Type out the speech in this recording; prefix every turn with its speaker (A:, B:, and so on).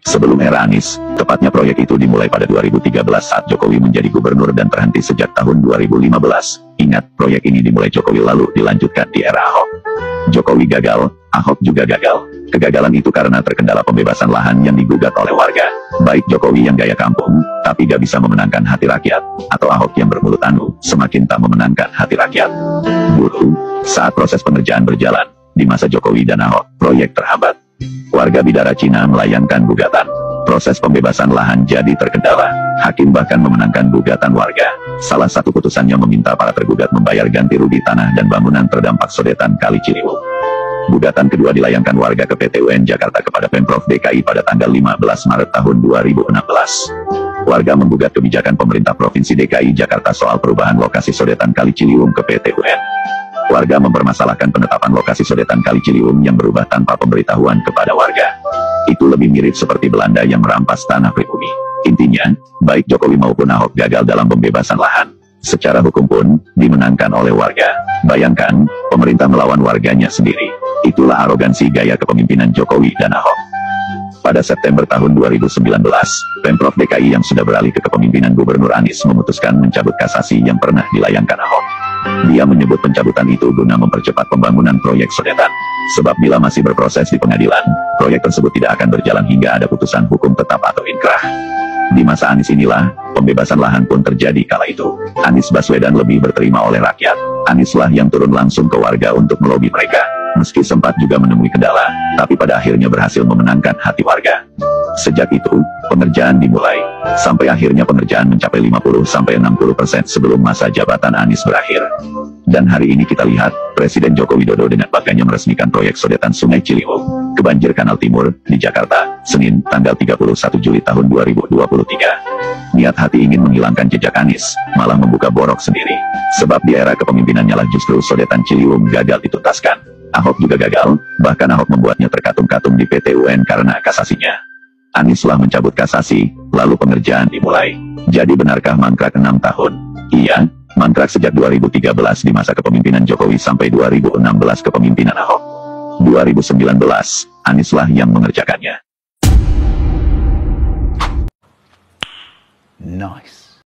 A: Sebelum era Anies, tepatnya proyek itu dimulai pada 2013 saat Jokowi menjadi gubernur dan terhenti sejak tahun 2015. Ingat, proyek ini dimulai Jokowi lalu dilanjutkan di era Ahok. Jokowi gagal, Ahok juga gagal. Kegagalan itu karena terkendala pembebasan lahan yang digugat oleh warga. Baik Jokowi yang gaya kampung, tapi gak bisa memenangkan hati rakyat, atau Ahok yang bermulut anu, semakin tak memenangkan hati rakyat. Buruh, saat proses pengerjaan berjalan, di masa Jokowi dan Ahok, proyek terhambat. Warga Bidara Cina melayangkan gugatan. Proses pembebasan lahan jadi terkendala. Hakim bahkan memenangkan gugatan warga. Salah satu putusannya meminta para tergugat membayar ganti rugi tanah dan bangunan terdampak sodetan Kali Ciliwung. Gugatan kedua dilayangkan warga ke PT UN Jakarta kepada Pemprov DKI pada tanggal 15 Maret tahun 2016. Warga menggugat kebijakan pemerintah Provinsi DKI Jakarta soal perubahan lokasi sodetan Kali Ciliwung ke PT UN. Warga mempermasalahkan penetapan lokasi sodetan Kali Ciliwung yang berubah tanpa pemberitahuan kepada warga. Itu lebih mirip seperti Belanda yang merampas tanah pribumi. Intinya, baik Jokowi maupun Ahok gagal dalam pembebasan lahan. Secara hukum pun, dimenangkan oleh warga. Bayangkan, pemerintah melawan warganya sendiri. Itulah arogansi gaya kepemimpinan Jokowi dan Ahok. Pada September tahun 2019, Pemprov DKI yang sudah beralih ke kepemimpinan Gubernur Anies memutuskan mencabut kasasi yang pernah dilayangkan Ahok. Dia menyebut pencabutan itu guna mempercepat pembangunan proyek sodetan. Sebab bila masih berproses di pengadilan, proyek tersebut tidak akan berjalan hingga ada putusan hukum tetap atau inkrah. Di masa Anies inilah, pembebasan lahan pun terjadi kala itu. Anies Baswedan lebih berterima oleh rakyat. Anieslah yang turun langsung ke warga untuk melobi mereka. Meski sempat juga menemui kendala, tapi pada akhirnya berhasil memenangkan hati warga. Sejak itu, pengerjaan dimulai. Sampai akhirnya pengerjaan mencapai 50-60% sebelum masa jabatan Anies berakhir. Dan hari ini kita lihat, Presiden Joko Widodo dengan bangganya meresmikan proyek sodetan Sungai Ciliwung ke banjir Kanal Timur, di Jakarta, Senin, tanggal 31 Juli tahun 2023. Niat hati ingin menghilangkan jejak Anies, malah membuka borok sendiri. Sebab di era kepemimpinannya lah justru sodetan Ciliwung gagal dituntaskan. Ahok juga gagal, bahkan Ahok membuatnya terkatung-katung di PT UN karena kasasinya. Anieslah mencabut kasasi, lalu pengerjaan dimulai. Jadi benarkah mangkrak 6 tahun? Iya, mangkrak sejak 2013 di masa kepemimpinan Jokowi sampai 2016 kepemimpinan Ahok. 2019, Anieslah yang mengerjakannya.
B: Nice.